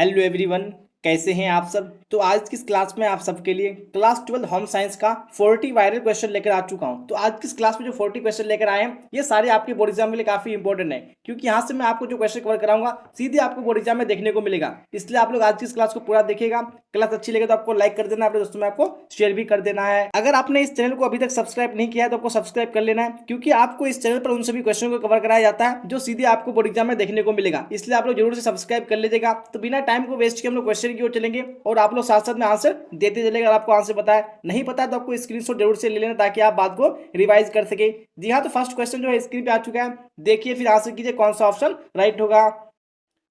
Hello everyone, कैसे हैं आप सब। तो आज की इस क्लास में आप सबके लिए क्लास 12 होम साइंस का 40 वायरल क्वेश्चन लेकर आ चुका हूं। तो आज की इस क्लास में जो 40 क्वेश्चन लेकर आए हैं ये सारे आपके बोर्ड एग्जाम के लिए काफी इंपॉर्टेंट है, क्योंकि यहां से मैं आपको जो क्वेश्चन कवर कराऊंगा सीधे आपको बोर्ड एग्जाम में देखने को मिलेगा। इसलिए आप लोग आज की इस क्लास को पूरा देखिएगा। क्लास अच्छी लगे तो आपको लाइक कर देना, अपने दोस्तों में आपको शेयर भी कर देना है। अगर आपने इस चैनल को अभी तक सब्सक्राइब नहीं किया है तो आपको सब्सक्राइब कर लेना है, क्योंकि आपको इस चैनल पर उन सभी क्वेश्चन को कवर कराया जाता है जो सीधे आपको बोर्ड एग्जाम में देखने को मिलेगा। इसलिए आप लोग जरूर से सब्सक्राइब कर लीजिएगा। तो बिना टाइम को वेस्ट किए हम लोग क्वेश्चन की ओर चलेंगे और आप लोग साथ साथ में आंसर देते चलेगा। अगर आपको आंसर पता है नहीं पता है तो आपको स्क्रीनशॉट जरूर से ले लेना, ताकि आप बात को रिवाइज कर सके। जी हाँ, तो फर्स्ट क्वेश्चन जो है स्क्रीन पे आ चुका है, देखिए फिर आंसर कीजिए कौन सा ऑप्शन राइट होगा।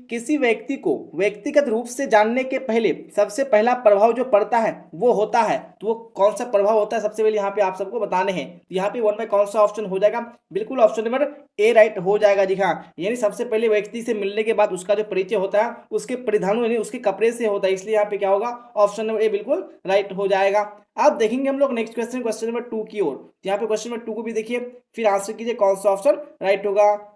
किसी व्यक्ति को व्यक्तिगत रूप से जानने के पहले सबसे पहला प्रभाव जो पड़ता है वो होता है, तो वो कौन सा प्रभाव होता है सबसे पहले यहाँ पे आप सबको बताने हैं। यहाँ पे वन में कौन सा ऑप्शन हो जाएगा, बिल्कुल ऑप्शन नंबर ए राइट हो जाएगा। जी हाँ, यानी सबसे पहले व्यक्ति से मिलने के बाद उसका जो परिचय होता है उसके परिधानों यानी उसके कपड़े से होता है, इसलिए यहाँ पे क्या होगा, ऑप्शन नंबर ए बिल्कुल राइट हो जाएगा। अब देखेंगे हम लोग नेक्स्ट क्वेश्चन, क्वेश्चन नंबर 2 की ओर। यहाँ पे क्वेश्चन नंबर 2 को भी देखिए, फिर आंसर कीजिए कौन सा ऑप्शन राइट होगा।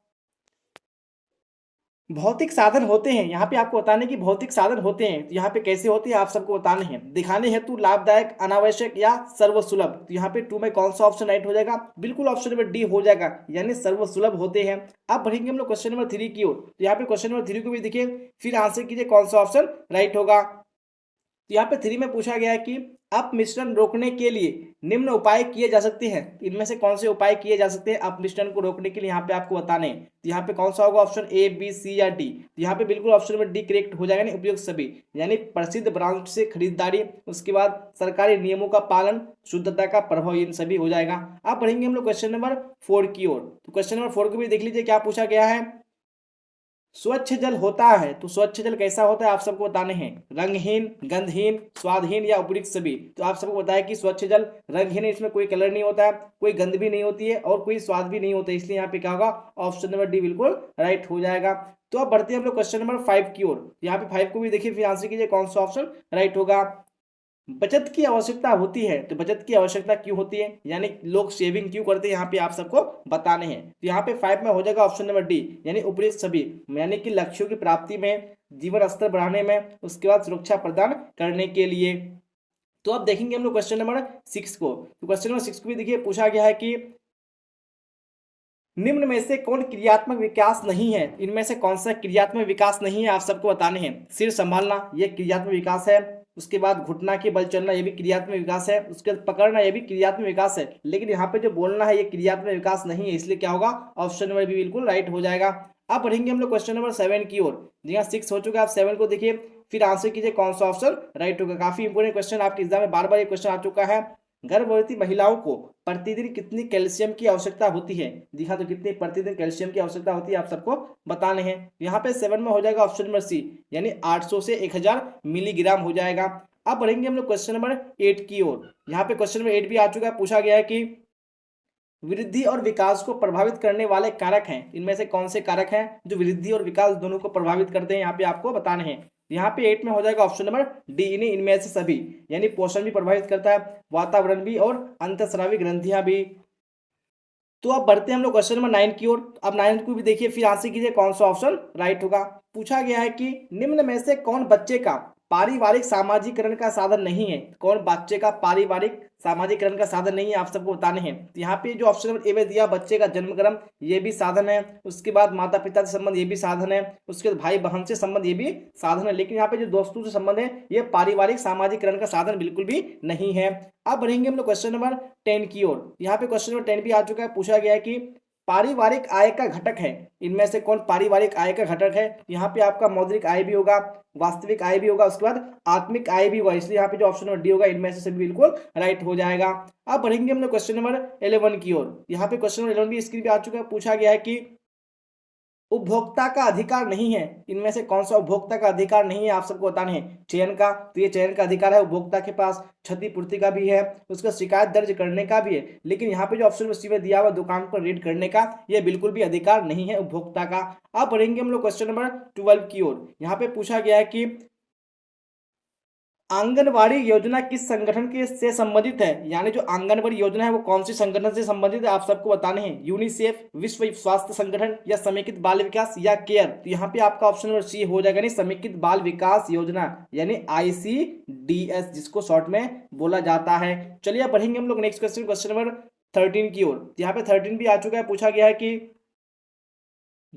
भौतिक साधन होते हैं, यहाँ पे आपको बताने की भौतिक साधन होते हैं, तो यहाँ पे कैसे होते हैं आप सबको बताने हैं। दिखाने हेतु लाभदायक, अनावश्यक या सर्वसुलभ, तो यहाँ पे 2 में कौन सा ऑप्शन राइट हो जाएगा, बिल्कुल ऑप्शन नंबर डी हो जाएगा, यानी सर्वसुलभ होते हैं। अब बढ़ेंगे हम लोग क्वेश्चन नंबर 3 की ओर। तो यहाँ पे क्वेश्चन नंबर 3 को भी देखिए, फिर आंसर कीजिए कौन सा ऑप्शन राइट होगा। तो यहाँ पे 3 में पूछा गया है कि अपमिश्रण रोकने के लिए निम्न उपाय किए जा सकते हैं, इनमें से कौन से उपाय किए जा सकते हैं अपमिश्रण को रोकने के लिए, यहाँ पे आपको बताने हैं। तो यहाँ पे कौन सा होगा, ऑप्शन ए बी सी या डी। तो यहाँ पे बिल्कुल ऑप्शन नंबर डी करेक्ट हो जाएगा, उपयुक्त सभी, यानी प्रसिद्ध ब्रांड से खरीदारी, उसके बाद सरकारी नियमों का पालन, शुद्धता का प्रभाव, इन सभी हो जाएगा। अब बढ़ेंगे हम लोग क्वेश्चन नंबर 4 की ओर। तो क्वेश्चन नंबर 4 को भी देख लीजिए क्या पूछा गया है। स्वच्छ जल होता है, तो स्वच्छ जल कैसा होता है आप सबको बताने हैं, रंगहीन, गंधहीन, स्वादहीन या उपयुक्त सभी। तो आप सबको बताया कि स्वच्छ जल रंगहीन है, इसमें कोई कलर नहीं होता है, कोई गंध भी नहीं होती है और कोई स्वाद भी नहीं होता है, इसलिए यहाँ पे क्या होगा, ऑप्शन नंबर डी बिल्कुल राइट हो जाएगा। तो अब बढ़ते हैं हम लोग क्वेश्चन नंबर 5 की ओर। यहाँ पे 5 को भी देखिए, फिर आंसर कीजिए कौन सा ऑप्शन राइट होगा। बचत की आवश्यकता होती है, तो बचत की आवश्यकता क्यों होती है, यानी लोग सेविंग क्यों करते हैं, यहाँ पे आप सबको बताने हैं। तो यहाँ पे 5 में हो जाएगा ऑप्शन नंबर डी, यानी उपयुक्त सभी, यानी कि लक्ष्यों की प्राप्ति में, जीवन स्तर बढ़ाने में, उसके बाद सुरक्षा प्रदान करने के लिए। तो अब देखेंगे हम लोग क्वेश्चन नंबर 6 को। तो क्वेश्चन नंबर 6 को भी देखिए, पूछा गया है कि निम्न में से कौन क्रियात्मक विकास नहीं है, इनमें से कौन सा क्रियात्मक विकास नहीं है आप सबको बताने हैं। सिर संभालना ये क्रियात्मक विकास है, उसके बाद घुटना के बल चलना ये भी क्रियात्मक विकास है, उसके बाद पकड़ना ये भी क्रियात्मक विकास है, लेकिन यहाँ पे जो बोलना है ये क्रियात्मक विकास नहीं है, इसलिए क्या होगा, ऑप्शन नंबर बी बिल्कुल राइट हो जाएगा। अब बढ़ेंगे हम लोग क्वेश्चन नंबर 7 की ओर। जी हाँ, 6 हो चुका है, आप 7 को देखिए, फिर आंसर कीजिए कौन सा ऑप्शन राइट होगा। काफी इंपोर्टेंट क्वेश्चन, आपके एग्जाम में बार बार ये क्वेश्चन आ चुका है। गर्भवती महिलाओं को प्रतिदिन कितनी कैल्शियम की आवश्यकता होती है। जी हाँ, तो कितनी प्रतिदिन कैल्शियम की आवश्यकता होती है आप सबको बताने हैं। यहाँ पे 7 में हो जाएगा ऑप्शन नंबर सी, यानी 800 से 1000 मिलीग्राम हो जाएगा। अब बढ़ेंगे हम लोग क्वेश्चन नंबर 8 की ओर। यहाँ पे क्वेश्चन नंबर 8 भी आ चुका है, पूछा गया है कि वृद्धि और विकास को प्रभावित करने वाले कारक हैं, इनमें से कौन से कारक हैं जो वृद्धि और विकास दोनों को प्रभावित करते हैं, यहाँ पे आपको बताने हैं। यहाँ पे 8 में हो जाएगा ऑप्शन नंबर डी, इनमें से सभी, यानी पोषण भी प्रभावित करता है, वातावरण भी और अंतःस्रावी ग्रंथियां भी। तो अब बढ़ते हैं हम लोग क्वेश्चन नंबर 9 की ओर। अब 9 को भी देखिए, फिर आंसर कीजिए कौन सा ऑप्शन राइट होगा। पूछा गया है कि निम्न में से कौन बच्चे का पारिवारिक सामाजिकरण का साधन नहीं है, कौन बच्चे का पारिवारिक सामाजिकरण का साधन नहीं है आप सबको बताने हैं। तो यहाँ पे जो ऑप्शन नंबर ए में दिया, बच्चे का जन्मक्रम ये भी साधन है, उसके बाद माता पिता से संबंध ये भी साधन है, उसके बाद भाई बहन से संबंध ये भी साधन है, लेकिन यहाँ पे जो दोस्तों से संबंध है ये पारिवारिक सामाजिकरण का साधन बिल्कुल भी नहीं है। अब बढ़ेंगे हम लोग क्वेश्चन नंबर 10 की ओर। यहाँ पे क्वेश्चन नंबर 10 भी आ चुका है, पूछा गया है कि पारिवारिक आय का घटक है, इनमें से कौन पारिवारिक आय का घटक है। यहाँ पे आपका मौद्रिक आय भी होगा, वास्तविक आय भी होगा, उसके बाद आत्मिक आय भी होगा, इसलिए यहाँ पे जो ऑप्शन नंबर डी होगा इनमें से सभी बिल्कुल राइट हो जाएगा। अब बढ़ेंगे हम लोग क्वेश्चन नंबर 11 की ओर। यहाँ पे क्वेश्चन नंबर 11 भी स्क्रीन पे आ चुका है, पूछा गया है कि उपभोक्ता का अधिकार नहीं है, इनमें से कौन सा उपभोक्ता का अधिकार नहीं है आप सबको बताने हैं। चयन का, तो ये चयन का अधिकार है उपभोक्ता के पास, क्षतिपूर्ति का भी है, उसका शिकायत दर्ज करने का भी है, लेकिन यहाँ पे जो ऑप्शन सी में दिया हुआ दुकान पर रेड करने का, ये बिल्कुल भी अधिकार नहीं है उपभोक्ता का। अब बढ़ेंगे हम लोग क्वेश्चन नंबर 12 की ओर। यहाँ पे पूछा गया है कि आंगनवाड़ी योजना किस संगठन के से संबंधित है, यानी जो आंगनवाड़ी योजना है वो कौन सी संगठन से संबंधित है आप सबको बताने हैं। यूनिसेफ, विश्व स्वास्थ्य संगठन, या समेकित बाल विकास, या केयर। तो यहाँ पे आपका ऑप्शन नंबर सी हो जाएगा, नहीं समेकित बाल विकास योजना यानी ICDS जिसको शॉर्ट में बोला जाता है। चलिए अब बढ़ेंगे हम लोग नेक्स्ट क्वेश्चन, क्वेश्चन नंबर 13 की ओर। यहाँ पे 13 भी आ चुका है, पूछा गया है कि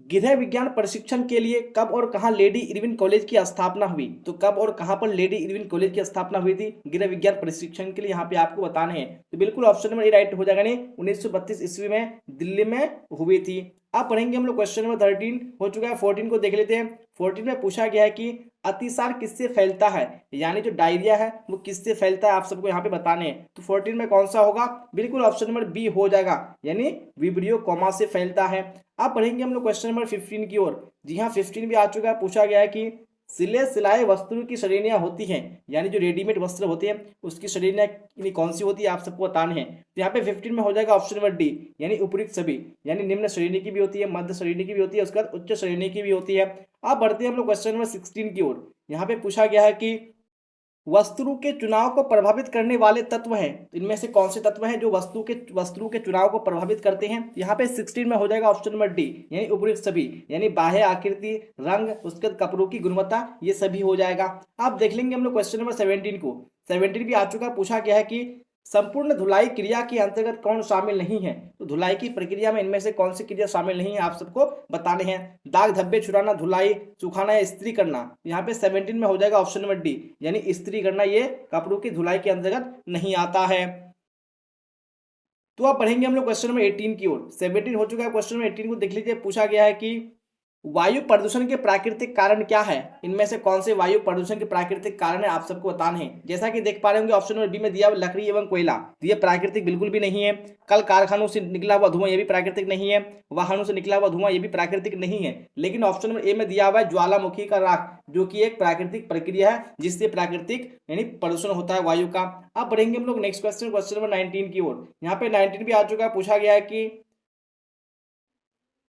गृह विज्ञान प्रशिक्षण के लिए कब और कहां लेडी इरविन कॉलेज की स्थापना हुई। तो कब और कहां पर लेडी इरविन कॉलेज की स्थापना हुई थी गृह विज्ञान प्रशिक्षण के लिए, यहाँ पे आपको बताने हैं। तो बिल्कुल ऑप्शन नंबर ए राइट हो जाएगा, नहीं 1932 ईस्वी में दिल्ली में हुई थी। अब पढ़ेंगे हम लोग क्वेश्चन नंबर 13 हो चुका है, 14 को देख लेते हैं। 14 में पूछा गया है कि अतिसार किससे फैलता है, यानी जो डायरिया है वो किससे फैलता है आप सबको यहाँ पे बताने हैं। तो 14 में कौन सा होगा, बिल्कुल ऑप्शन नंबर बी हो जाएगा, यानी विब्रियो कोमा से फैलता है। अब पढ़ेंगे हम लोग क्वेश्चन नंबर 15 की ओर। जी हाँ 15 भी आ चुका है, पूछा गया है कि सिले सिलाए वस्त्रों की श्रेणियां होती हैं, यानी जो रेडीमेड वस्त्र होते हैं उसकी श्रेणियां कौन सी होती है आप सबको बताने हैं। तो यहाँ पे 15 में हो जाएगा ऑप्शन नंबर डी, यानी उपयुक्त सभी, यानी निम्न श्रेणी की भी होती है, मध्य श्रेणी की भी होती है, उसके बाद उच्च श्रेणी की भी होती है। अब बढ़ते हैं हम लोग क्वेश्चन नंबर 16 की ओर। यहाँ पे पूछा गया है कि वस्तु के चुनाव को प्रभावित करने वाले तत्व हैं, तो इनमें से कौन से तत्व हैं जो वस्तु के चुनाव को प्रभावित करते हैं। यहाँ पे 16 में हो जाएगा ऑप्शन नंबर डी, यानी उपयुक्त सभी, यानी बाह्य आकृति, रंग, उसके बाद कपड़ों की गुणवत्ता, ये सभी हो जाएगा। अब देख लेंगे हम लोग क्वेश्चन नंबर 17 को। 17 भी आ चुका, पूछा गया है कि संपूर्ण धुलाई क्रिया के अंतर्गत कौन शामिल नहीं है। तो धुलाई की प्रक्रिया में इनमें से कौन सी क्रिया शामिल नहीं है आप सबको बताने हैं। दाग धब्बे छुड़ाना, धुलाई, सुखाना या इस्त्री करना। यहाँ पे 17 में हो जाएगा ऑप्शन नंबर डी, यानी इस्त्री करना, ये कपड़ों की धुलाई के अंतर्गत नहीं आता है। तो अब पढ़ेंगे हम लोग क्वेश्चन नंबर 18 की ओर। 17 हो चुका है, क्वेश्चन नंबर 18 को देख लीजिए। पूछा गया है कि वायु प्रदूषण के प्राकृतिक कारण क्या है, इनमें से कौन से वायु प्रदूषण के प्राकृतिक कारण है आप सबको बताने हैं। जैसा कि देख पा रहे होंगे ऑप्शन नंबर बी में दिया हुआ लकड़ी एवं कोयला, तो ये प्राकृतिक बिल्कुल भी नहीं है। कल कारखानों से निकला हुआ धुआं, ये भी प्राकृतिक नहीं है। वाहनों से निकला हुआ धुआं, ये भी प्राकृतिक नहीं है। लेकिन ऑप्शन नंबर ए में दिया हुआ है ज्वालामुखी का राख, जो कि एक प्राकृतिक प्रक्रिया है जिससे प्राकृतिक यानी प्रदूषण होता है वायु का। अब बढ़ेंगे हम लोग नेक्स्ट क्वेश्चन, क्वेश्चन नंबर 19 की ओर। यहाँ पे 19 भी आ चुका है, पूछा गया है कि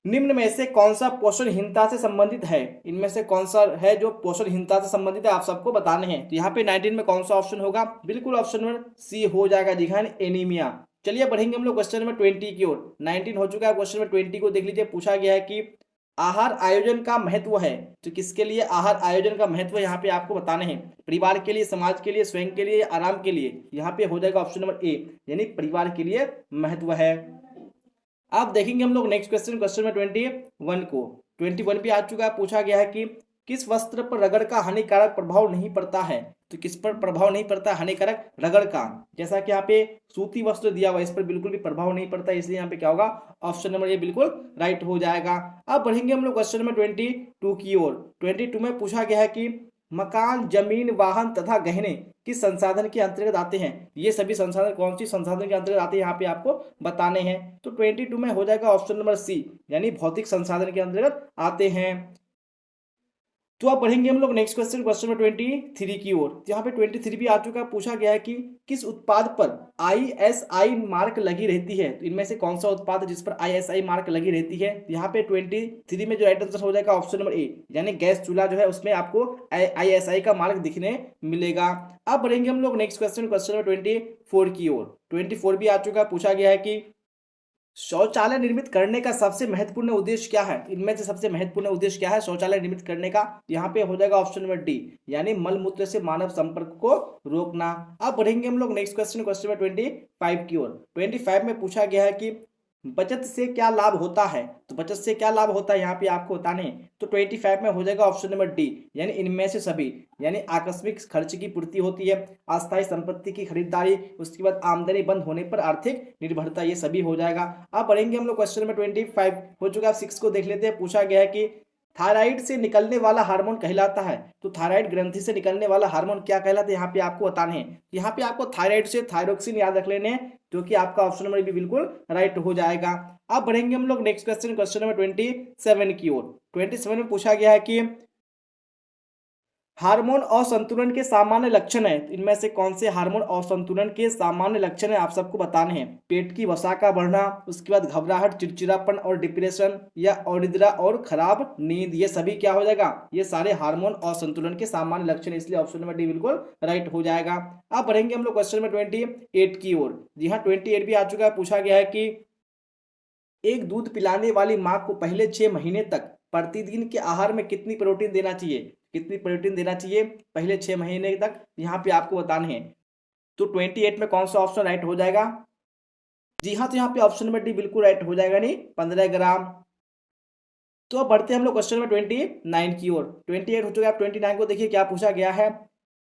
निम्न में से कौन सा पोषणहीनता से संबंधित है, इनमें से कौन सा है जो पोषणहीनता से संबंधित है आप सबको बताने हैं। तो यहाँ पे 19 में कौन सा ऑप्शन होगा, बिल्कुल ऑप्शन नंबर सी हो जाएगा, जी हाँ, एनीमिया। चलिए बढ़ेंगे हम लोग क्वेश्चन नंबर 20 की ओर। 19 हो चुका है, क्वेश्चन नंबर 20 को देख लीजिए। पूछा गया है कि आहार आयोजन का महत्व है, तो किसके लिए आहार आयोजन का महत्व यहाँ पे आपको बताने हैं। परिवार के लिए, समाज के लिए, स्वयं के लिए, आराम के लिए। यहाँ पे हो जाएगा ऑप्शन नंबर ए, यानी परिवार के लिए महत्व है। अब देखेंगे हम लोग नेक्स्ट क्वेश्चन, क्वेश्चन में 21 को। 21 भी आ चुका है, पूछा गया है कि किस वस्त्र पर रगड़ का हानिकारक प्रभाव नहीं पड़ता है। तो किस पर प्रभाव नहीं पड़ता हानिकारक, रगड़ का। जैसा कि यहाँ पे सूती वस्त्र दिया हुआ, इस पर बिल्कुल भी प्रभाव नहीं पड़ता, इसलिए यहाँ पे क्या होगा, ऑप्शन नंबर ए बिल्कुल राइट हो जाएगा। अब बढ़ेंगे हम लोग क्वेश्चन नंबर 22 की ओर। 22 में पूछा गया है कि मकान, जमीन, वाहन तथा गहने किस संसाधन के अंतर्गत आते हैं। ये सभी संसाधन कौन सी संसाधन के अंतर्गत आते हैं यहाँ पे आपको बताने हैं। तो 22 में हो जाएगा ऑप्शन नंबर सी, यानी भौतिक संसाधन के अंतर्गत आते हैं। तो आप पढ़ेंगे हम लोग नेक्स्ट क्वेश्चन, क्वेश्चन नंबर 23 की ओर। यहाँ पे 23 भी आ चुका है, पूछा गया है कि किस उत्पाद पर ISI मार्क लगी रहती है। तो इनमें से कौन सा उत्पाद है जिस पर ISI मार्क लगी रहती है। यहाँ पे 23 में जो राइट आंसर हो जाएगा ऑप्शन नंबर ए, यानी गैस चूल्हा जो है उसमें आपको ISI का मार्क दिखने मिलेगा। अब बढ़ेंगे हम लोग नेक्स्ट क्वेश्चन, क्वेश्चन नंबर 24 की ओर। 24 भी आ चुका है, पूछा गया है कि शौचालय निर्मित करने का सबसे महत्वपूर्ण उद्देश्य क्या है। इनमें से सबसे महत्वपूर्ण उद्देश्य क्या है शौचालय निर्मित करने का। यहाँ पे हो जाएगा ऑप्शन नंबर डी, यानी मल मूत्र से मानव संपर्क को रोकना। अब बढ़ेंगे हम लोग नेक्स्ट क्वेश्चन, क्वेश्चन नंबर 25 की ओर। 25 में पूछा गया है कि बचत से क्या लाभ होता है। तो बचत से क्या लाभ होता है यहाँ पे आपको बताने हैं। तो 25 में हो जाएगा ऑप्शन नंबर डी, यानी इनमें से सभी, यानी आकस्मिक खर्च की पूर्ति होती है, अस्थायी संपत्ति की खरीदारी, उसके बाद आमदनी बंद होने पर आर्थिक निर्भरता, ये सभी हो जाएगा। अब पढ़ेंगे हम लोग क्वेश्चन नंबर 25 हो चुका है। 6 को देख लेते हैं। पूछा गया है कि थायराइड से निकलने वाला हार्मोन कहलाता है। तो थायराइड ग्रंथि से निकलने वाला हार्मोन क्या कहलाता है यहाँ पे आपको बताने हैं। यहाँ पे आपको थायराइड से थायरोक्सिन याद रख लेने हैं, जो कि आपका ऑप्शन नंबर भी बिल्कुल राइट हो जाएगा। अब बढ़ेंगे हम लोग नेक्स्ट क्वेश्चन, क्वेश्चन नंबर 27 की ओर। 27 में पूछा गया है कि हार्मोन असंतुलन के सामान्य लक्षण है, इनमें से कौन से हार्मोन असंतुलन के सामान्य लक्षण है आप सबको बताने हैं। पेट की वसा का बढ़ना, उसके बाद घबराहट, चिड़चिड़ापन और डिप्रेशन, या अनिद्रा और खराब नींद, ये सभी क्या हो जाएगा, ये सारे हार्मोन असंतुलन के सामान्य लक्षण है, इसलिए ऑप्शन नंबर डी बिल्कुल राइट हो जाएगा। अब बढ़ेंगे हम लोग क्वेश्चन नंबर 28 की ओर। जी हाँ, 28 भी आ चुका है। पूछा गया है कि एक दूध पिलाने वाली माँ को पहले 6 महीने तक प्रतिदिन के आहार में कितनी प्रोटीन देना चाहिए, कितनी प्रोटीन देना चाहिए पहले 6 महीने तक, यहाँ पे आपको बताने हैं। तो 28 में कौन सा ऑप्शन राइट हो जाएगा? जी हाँ, तो यहाँ पे ऑप्शन नंबर डी बिल्कुल राइट हो जाएगा, नहीं 15 ग्राम। तो अब बढ़ते हैं हम लोग क्वेश्चन नंबर 29 की ओर। 28 हो चुका है, 29 को देखिए क्या पूछा गया है।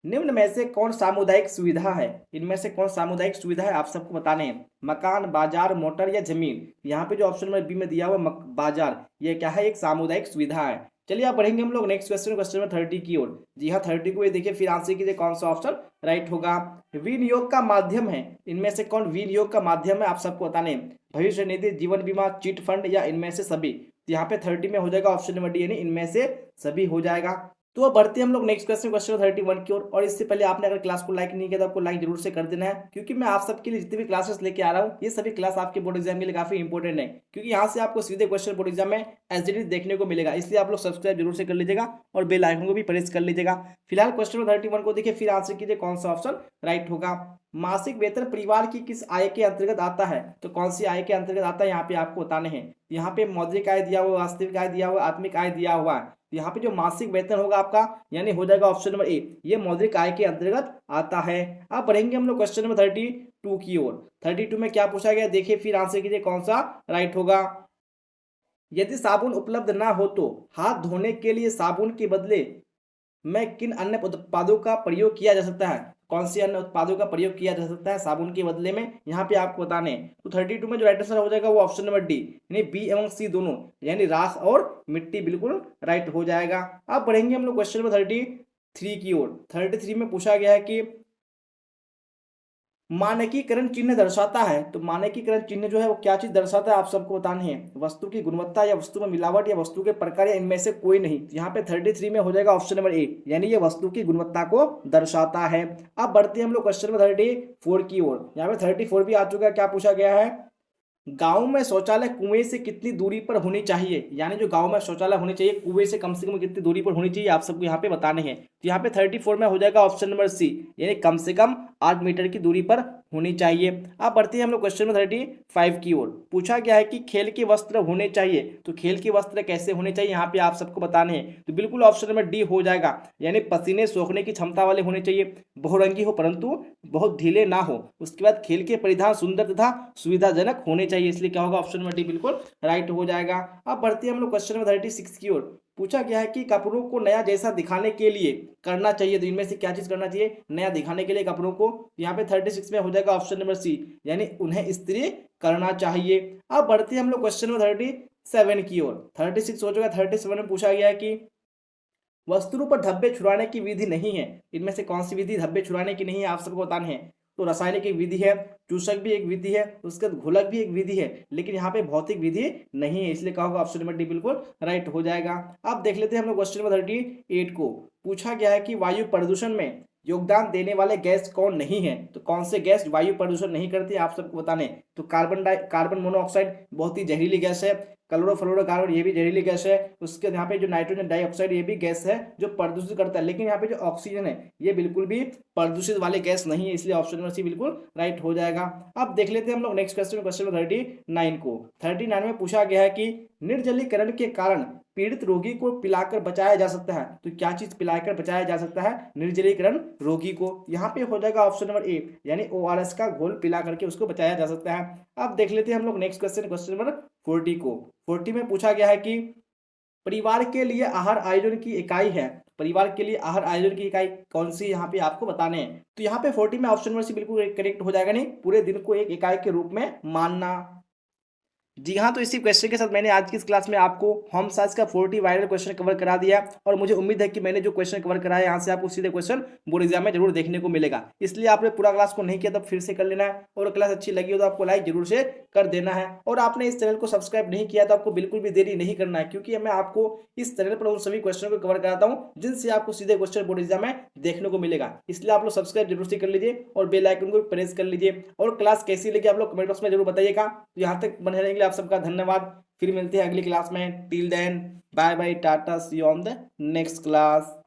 निम्न में से कौन सामुदायिक सुविधा है, इनमें से कौन सामुदायिक सुविधा है आप सबको बताने हैं। मकान, बाजार, मोटर या जमीन। यहाँ पे जो ऑप्शन नंबर बी में दिया हुआ बाजार, ये क्या है, एक सामुदायिक सुविधा है। चलिए आप बढ़ेंगे हम लोग नेक्स्ट क्वेश्चन, क्वेश्चन नंबर 30 की ओर। जी हाँ, 30 को ये देखिए, फिर आंसर कीजिए कौन सा ऑप्शन राइट होगा। विनियोग का माध्यम है, इनमें से कौन विनियोग का माध्यम है आप सबको बताने हैं। भविष्य निधि, जीवन बीमा, चिट फंड या इनमें से सभी। तो यहाँ पे 30 में हो जाएगा ऑप्शन नंबर डी, यानी इनमें से सभी हो जाएगा। तो अब बढ़ते हैं हम लोग नेक्स्ट क्वेश्चन, क्वेश्चन 31 की ओर। और इससे पहले आपने अगर क्लास को लाइक नहीं किया तो आपको लाइक जरूर से कर देना है, क्योंकि मैं आप सबके लिए जितनी भी क्लासेस लेके आ रहा हूँ, ये सभी क्लास आपके बोर्ड एग्जाम के लिए काफी इंपॉर्टेंट है, क्योंकि यहाँ से आपको सीधे क्वेश्चन बोर्ड एग्जाम में एसडीडी देखने को मिलेगा। इसलिए आप लोग सब्सक्राइब जरूर से कर लीजिएगा और बेल आइकन को भी प्रेस कर लीजिएगा। फिलहाल क्वेश्चन 31 को देखिए, फिर आंसर कीजिए कौन सा ऑप्शन राइट होगा। मासिक वेतन परिवार की किस आय के अंतर्गत आता है, तो कौन सी आय के अंतर्गत आता है, यहाँ पे आपको बताने हैं। यहाँ पे मौद्रिक आय दिया हुआ, वास्तविक आय दिया हुआ, आत्मिक आय दिया हुआ है। यहाँ पे जो मासिक वेतन होगा आपका, यानी हो जाएगा ऑप्शन नंबर ए, ये मौद्रिक आय के अंतर्गत आता है। अब बढ़ेंगे हम लोग क्वेश्चन नंबर 32 की ओर। 32 में क्या पूछा गया, देखिए फिर आंसर कीजिए कौन सा राइट होगा। यदि साबुन उपलब्ध ना हो तो हाथ धोने के लिए साबुन के बदले में किन अन्य उत्पादों का प्रयोग किया जा सकता है, कौन से अन्य उत्पादों का प्रयोग किया जा सकता है साबुन के बदले में, यहाँ पे आपको बताने हैं। तो 32 में जो राइट आंसर हो जाएगा वो ऑप्शन नंबर डी, यानी बी एवं सी दोनों, यानी राख और मिट्टी, बिल्कुल राइट हो जाएगा। अब बढ़ेंगे हम लोग क्वेश्चन नंबर 33 की ओर। 33 में पूछा गया है कि मानकीकरण चिन्ह दर्शाता है, तो मानकीकरण चिन्ह जो है वो क्या चीज दर्शाता है आप सबको बतानी है। वस्तु की गुणवत्ता, या वस्तु में मिलावट, या वस्तु के प्रकार, या इनमें से कोई नहीं। यहाँ पे 33 में हो जाएगा ऑप्शन नंबर ए, यानी ये वस्तु की गुणवत्ता को दर्शाता है। अब बढ़ते हैं हम लोग क्वेश्चन नंबर 34 की ओर। यहाँ पे 34 भी आ चुका है। क्या पूछा गया है, गांव में शौचालय कुएं से कितनी दूरी पर होनी चाहिए, यानी जो गांव में शौचालय होनी चाहिए कुएं से कम कितनी दूरी पर होनी चाहिए आप सबको यहाँ पे बताने हैं। तो यहाँ पे 34 में हो जाएगा ऑप्शन नंबर सी, यानी कम से कम 8 मीटर की दूरी पर होनी चाहिए। अब बढ़ते हैं हम लोग क्वेश्चन नंबर 35 की ओर। पूछा गया है कि खेल के वस्त्र होने चाहिए, तो खेल के वस्त्र कैसे होने चाहिए यहाँ पे आप सबको बताने हैं। तो बिल्कुल ऑप्शन नंबर डी हो जाएगा, यानी पसीने सोखने की क्षमता वाले होने चाहिए, बहुरंगी हो परंतु बहुत ढीले ना हो। उसके बाद खेल के परिधान सुंदर तथा सुविधाजनक होने चाहिए, इसलिए क्या होगा ऑप्शन नंबर डी बिल्कुल राइट हो जाएगा। अब बढ़ते हैं हम लोग क्वेश्चन नंबर 36 की ओर। पूछा गया है कि कपड़ों को नया जैसा दिखाने के लिए करना चाहिए, तो इनमें से क्या चीज करना चाहिए नया दिखाने के लिए कपड़ों को। यहाँ पे 36 में हो जाएगा ऑप्शन नंबर सी, यानी उन्हें इस्त्री करना चाहिए। अब बढ़ते हैं हम लोग क्वेश्चन नंबर 37 की ओर। 36 हो चुका। 37 में पूछा गया है कि वस्तुओं पर धब्बे छुड़ाने की विधि नहीं है, इनमें से कौन सी विधि धब्बे छुड़ाने की नहीं है आप सबको बताने हैं। तो रासायनिक एक विधि है, चूषक भी एक विधि है, उसके बाद घोलक भी एक विधि है, लेकिन यहाँ पे भौतिक विधि नहीं है, इसलिए क्या होगा ऑप्शन नंबर डी बिल्कुल राइट हो जाएगा। अब देख लेते हैं हम लोग क्वेश्चन नंबर 38 को। पूछा गया है कि वायु प्रदूषण में योगदान देने वाले गैस कौन नहीं है, तो कौन से गैस वायु प्रदूषण नहीं करती आप सबको बताने। तो कार्बन मोनोऑक्साइड बहुत ही जहरीली गैस है, क्लोरोफ्लोरोकार्बन ये भी जहरीली गैस है, उसके यहाँ पे जो नाइट्रोजन डाइऑक्साइड ये भी गैस है जो प्रदूषित करता है, लेकिन यहाँ पे जो ऑक्सीजन है ये बिल्कुल भी प्रदूषित वाले गैस नहीं है, इसलिए ऑप्शन नंबर सी बिल्कुल राइट हो जाएगा। अब देख लेते हैं हम लोग नेक्स्ट क्वेश्चन, क्वेश्चन नंबर 39 को। 39 में पूछा गया है कि निर्जलीकरण के कारण पीड़ित रोगी को पिलाकर बचाया जा सकता है, तो क्या चीज पिलाकर बचाया जा सकता है निर्जलीकरण रोगी को। यहाँ पे हो जाएगा ऑप्शन नंबर ए, यानी ORS का घोल पिला करके उसको बचाया जा सकता है। अब देख लेते हैं हम लोग नेक्स्ट क्वेश्चन, क्वेश्चन नंबर 40 को। 40 में पूछा गया है कि परिवार के लिए आहार आयोजन की इकाई है, परिवार के लिए आहार आयोजन की इकाई कौन सी यहाँ पे आपको बताने हैं। तो यहाँ पे 40 में ऑप्शन नंबर सी बिल्कुल करेक्ट हो जाएगा, नहीं पूरे दिन को एक इकाई के रूप में मानना। जी हाँ, तो इसी क्वेश्चन के साथ मैंने आज की इस क्लास में आपको होम साइंस का 40 वायरल क्वेश्चन कवर करा दिया और मुझे उम्मीद है कि मैंने जो क्वेश्चन कवर कराया यहाँ से आपको सीधे क्वेश्चन बोर्ड एग्जाम में जरूर देखने को मिलेगा। इसलिए आपने पूरा क्लास को नहीं किया तो फिर से कर लेना है और क्लास अच्छी लगी हो तो आपको लाइक जरूर से कर देना है और आपने इस चैनल को सब्सक्राइब नहीं किया तो आपको बिल्कुल भी देरी नहीं करना है, क्योंकि मैं आपको इस चैनल पर उन सभी क्वेश्चन को कवर कराता हूँ जिनसे आपको सीधे क्वेश्चन बोर्ड एग्जाम में देखने को मिलेगा। इसलिए आप लोग सब्सक्राइब जरूर से कर लीजिए और बेल आइकन को प्रेस कर लीजिए और क्लास कैसी लगी आप लोग कमेंट बॉक्स में जरूर बताइएगा। तो यहाँ तक बने रहने के लिए आप सबका धन्यवाद। फिर मिलते हैं अगली क्लास में। Till then bye bye, tata, see you on the next class.